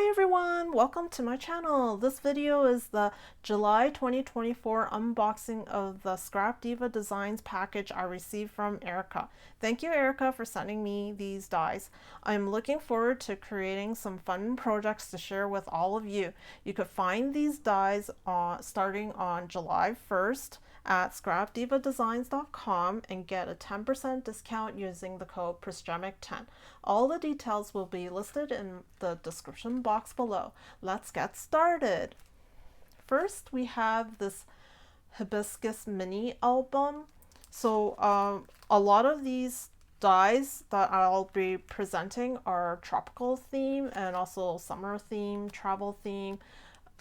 everyone, welcome to my channel. This video is the July 2024 unboxing of the Scrap Diva Designs package I received from Erica. Thank you, Erica, for sending me these dies. I'm looking forward to creating some fun projects to share with all of you. You could find these dies starting on July 1st at scrapdivadesigns.com and get a 10% discount using the code prisgemicinc. All the details will be listed in the description box below. Let's get started. First, we have this hibiscus mini album. So a lot of these dies that I'll be presenting are tropical theme and also summer theme, travel theme,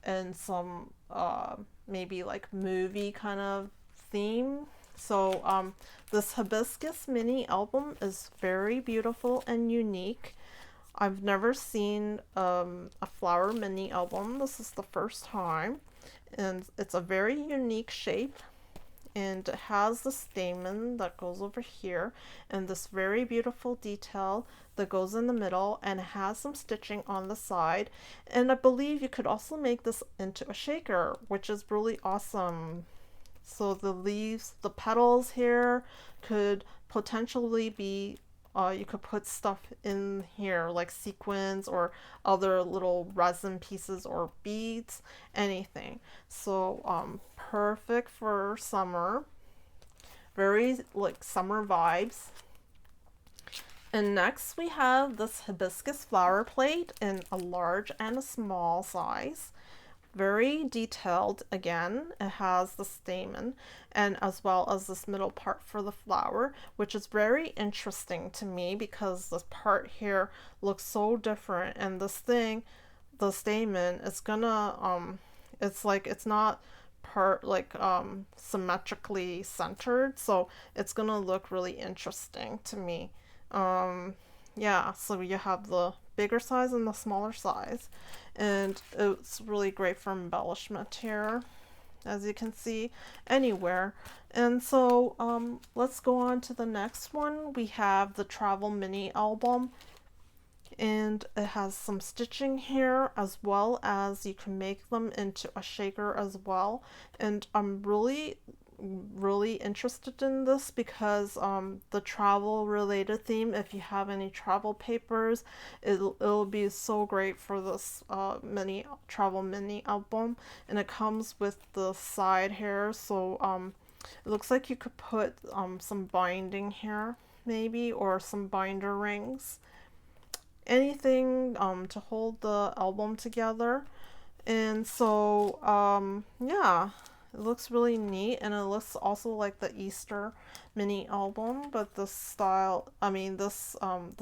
and some maybe like movie kind of theme. So this hibiscus mini album is very beautiful and unique. I've never seen a flower mini album. This is the first time, and it's a very unique shape, and it has the stamen that goes over here and this very beautiful detail that goes in the middle, and it has some stitching on the side. And I believe you could also make this into a shaker, which is really awesome. So the leaves, the petals here could potentially be, you could put stuff in here like sequins or other little resin pieces or beads, anything. So perfect for summer, very like summer vibes. And next we have this hibiscus flower plate in a large and a small size. Very detailed again. It has the stamen and as well as this middle part for the flower, which is very interesting to me because this part here looks so different, and this thing, the stamen, is gonna it's like it's not part like symmetrically centered, so it's gonna look really interesting to me. Yeah, so you have the bigger size and the smaller size, and it's really great for embellishment here, as you can see, anywhere. And so let's go on to the next one. We have the travel mini album, and it has some stitching here as well as you can make them into a shaker as well. And I'm really interested in this because the travel related theme, if you have any travel papers, it'll be so great for this travel mini album. And it comes with the side here, so it looks like you could put some binding here maybe, or some binder rings, anything to hold the album together. And so yeah, it looks really neat, and it looks also like the Easter mini album, but the style, the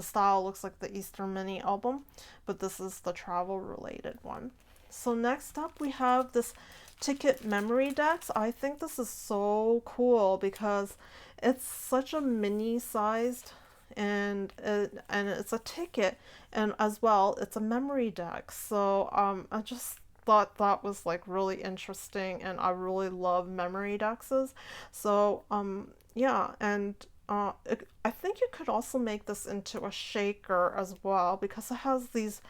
style looks like the Easter mini album, but this is the travel related one. So next up we have this ticket memorydexc. I think this is so cool because it's such a mini sized, and it's a ticket, and as well it's a memorydexc. So I just thought that was like really interesting, and I really love memorydexes. So yeah, and I think you could also make this into a shaker as well because it has these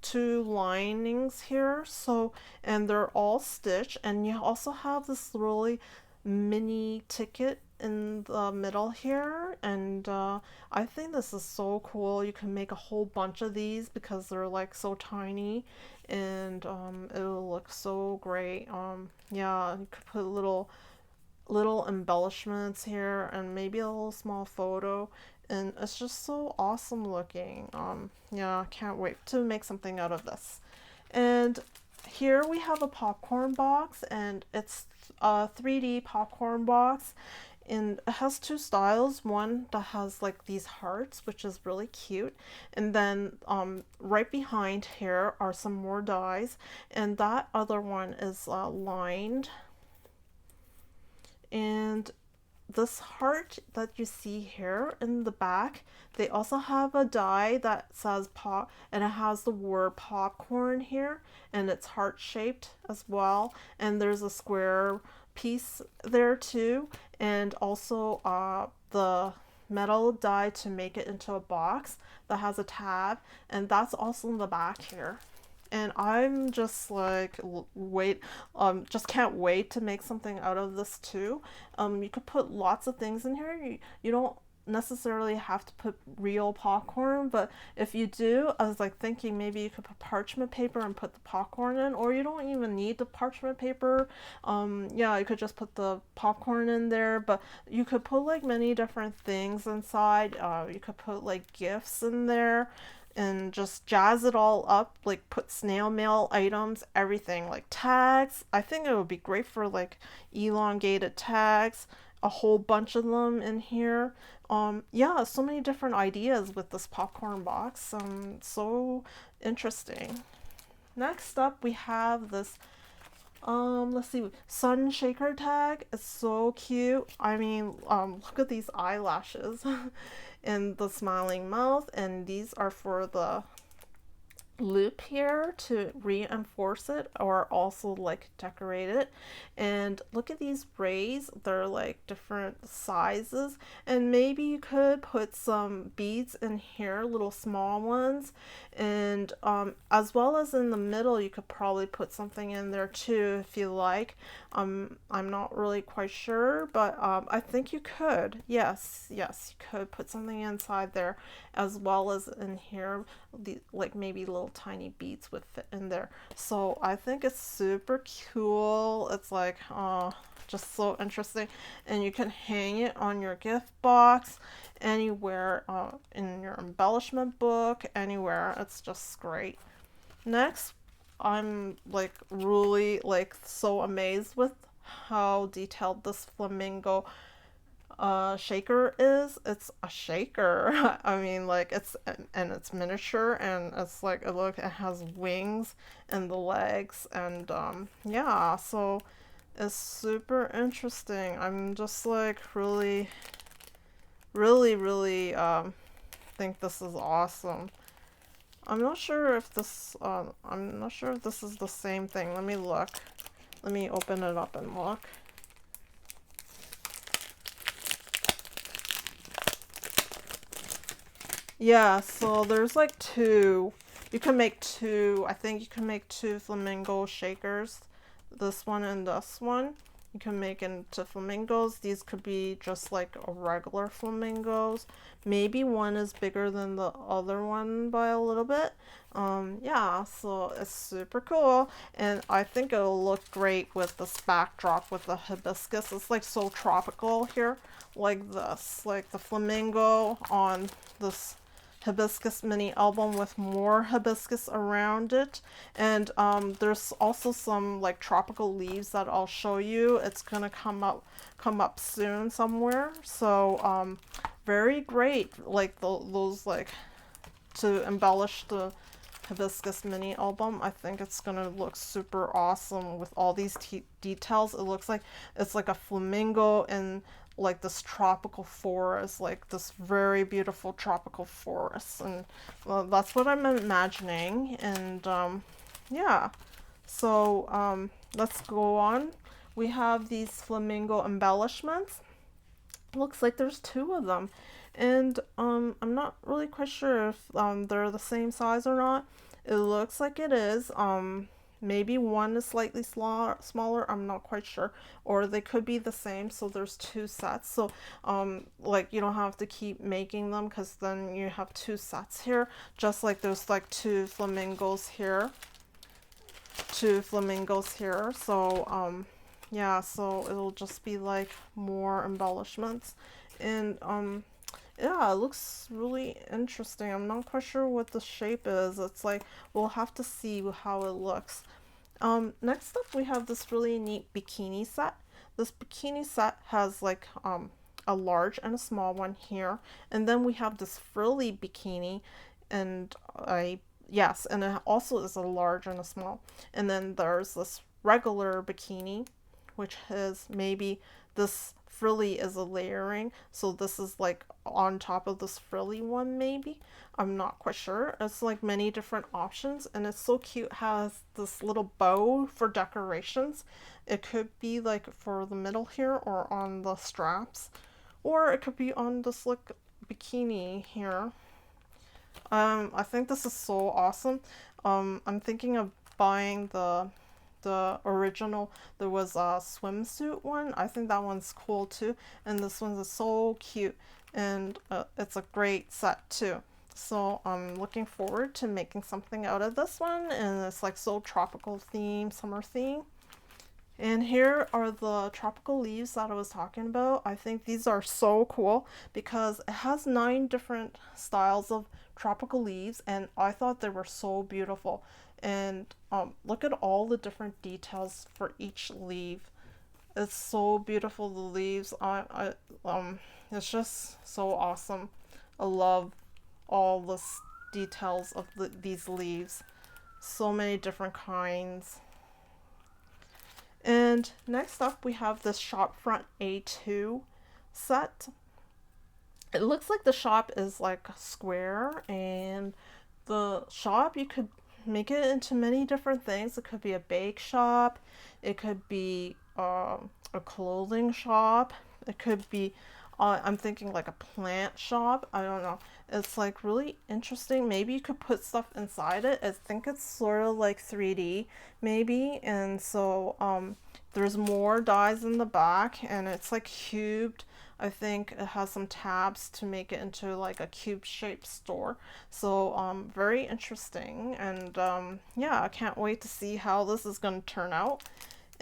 two linings here, so, and they're all stitched, and you also have this really mini ticket in the middle here. And I think this is so cool. You can make a whole bunch of these because they're like so tiny, and it'll look so great. Yeah, you could put little embellishments here and maybe a little small photo, and it's just so awesome looking. Yeah, can't wait to make something out of this. And here we have a popcorn box, and it's a 3D popcorn box, and it has two styles. One that has like these hearts, which is really cute, and then right behind here are some more dies, and that other one is lined. And this heart that you see here in the back, they also have a die that says pop, and it has the word popcorn here, and it's heart shaped as well, and there's a square piece there too, and also the metal die to make it into a box that has a tab, and that's also in the back here. And I'm just like, just can't wait to make something out of this too. You could put lots of things in here. You don't necessarily have to put real popcorn, but if you do, I was like thinking maybe you could put parchment paper and put the popcorn in, or you don't even need the parchment paper. Yeah, you could just put the popcorn in there, but you could put like many different things inside. You could put like gifts in there and just jazz it all up, like put snail mail items, everything, like tags. I think it would be great for like elongated tags, a whole bunch of them in here. Yeah, so many different ideas with this popcorn box. So interesting. Next up we have this let's see, sun shaker tag. It's so cute. I mean, look at these eyelashes and the smiling mouth, and these are for the loop here to reinforce it or also like decorate it. And look at these rays, they're like different sizes, and maybe you could put some beads in here, little small ones, and as well as in the middle you could probably put something in there too if you like. I'm not really quite sure, but I think you could. Yes, you could put something inside there as well as in here, like maybe little tiny beads would fit in there. So I think it's super cool. It's like just so interesting, and you can hang it on your gift box anywhere, in your embellishment book, anywhere. It's just great. Next, I'm like really like so amazed with how detailed this flamingo shaker is. It's a shaker. I mean, like it's miniature, and it's like, look, it has wings and the legs, and yeah, so it's super interesting. I'm just like really think this is awesome. I'm not sure if this is the same thing. Let me look. Let me open it up and look. Yeah, so there's like two. You can make two. I think you can make two flamingo shakers. This one and this one. You can make into flamingos. These could be just like a regular flamingos. Maybe one is bigger than the other one by a little bit. Yeah, so it's super cool, and I think it'll look great with this backdrop with the hibiscus. It's like so tropical here, like this, like the flamingo on this hibiscus mini album with more hibiscus around it. And there's also some like tropical leaves that I'll show you. It's gonna come up soon somewhere. So very great, like those like to embellish the hibiscus mini album. I think it's gonna look super awesome with all these details. It looks like it's like a flamingo in like this tropical forest, like this very beautiful tropical forest, and well, that's what I'm imagining. And yeah, so let's go on. We have these flamingo embellishments. Looks like there's two of them, and I'm not really quite sure if they're the same size or not. It looks like it is. Maybe one is slightly smaller, I'm not quite sure, or they could be the same. So there's two sets, so like you don't have to keep making them, because then you have two sets here, just like there's like two flamingos here. So yeah, so it'll just be like more embellishments, and yeah, it looks really interesting. I'm not quite sure what the shape is. It's like, we'll have to see how it looks. Next up we have this really neat bikini set. This bikini set has like a large and a small one here, and then we have this frilly bikini, and yes, and it also is a large and a small. And then there's this regular bikini, which is maybe this frilly is a layering, so this is like on top of this frilly one, maybe. I'm not quite sure. It's like many different options, and it's so cute. It has this little bow for decorations. It could be like for the middle here, or on the straps, or it could be on this like bikini here. I think this is so awesome. I'm thinking of buying the original. There was a swimsuit one. I think that one's cool too, and this one's so cute, and it's a great set too. So I'm looking forward to making something out of this one, and it's like so tropical theme, summer theme. And here are the tropical leaves that I was talking about. I think these are so cool because it has 9 different styles of tropical leaves, and I thought they were so beautiful. And look at all the different details for each leaf. It's so beautiful, the leaves. It's just so awesome. I love all the details of these leaves. So many different kinds. And next up we have this shop front A2 set. It looks like the shop is like square, and the shop, you could make it into many different things. It could be a bake shop, it could be a clothing shop, it could be I'm thinking like a plant shop. I don't know. It's like really interesting. Maybe you could put stuff inside it. I think it's sort of like 3D maybe. And so there's more dies in the back, and it's like cubed. I think it has some tabs to make it into like a cube shaped store. So very interesting. And yeah, I can't wait to see how this is going to turn out.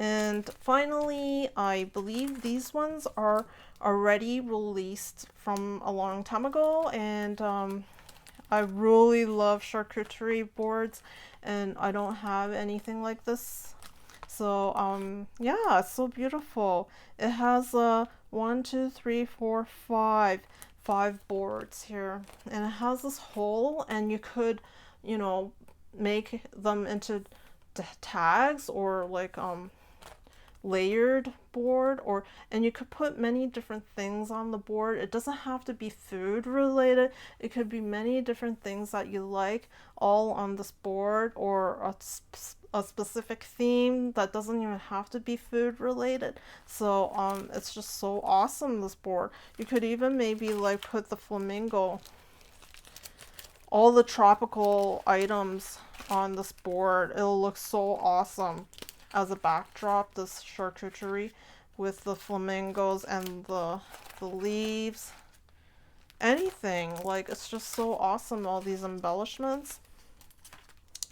And finally, I believe these ones are already released from a long time ago, and I really love charcuterie boards, and I don't have anything like this. So yeah, it's so beautiful. It has 1, 2, 3, 4, 5 boards here, and it has this hole, and you could, you know, make them into tags or like layered board, or and you could put many different things on the board. It doesn't have to be food related. It could be many different things that you like all on this board, or a specific theme that doesn't even have to be food related. So it's just so awesome, this board. You could even maybe like put the flamingo, all the tropical items on this board. It'll look so awesome as a backdrop, this charcuterie with the flamingos and the leaves. Anything, like, it's just so awesome, all these embellishments.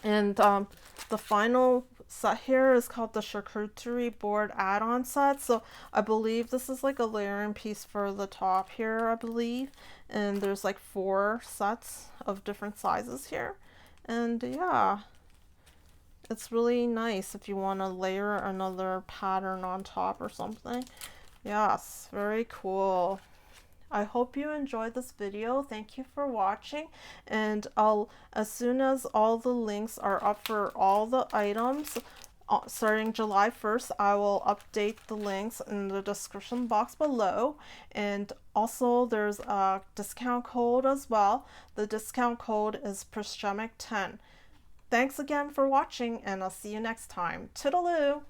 And the final set here is called the charcuterie board add-on set. So I believe this is like a layering piece for the top here, I believe. And there's like 4 sets of different sizes here. And yeah, it's really nice if you want to layer another pattern on top or something. Yes, very cool. I hope you enjoyed this video. Thank you for watching, and as soon as all the links are up for all the items starting July 1st, I will update the links in the description box below. And also there's a discount code as well. The discount code is prisgemicinc10. Thanks again for watching, and I'll see you next time. Toodaloo!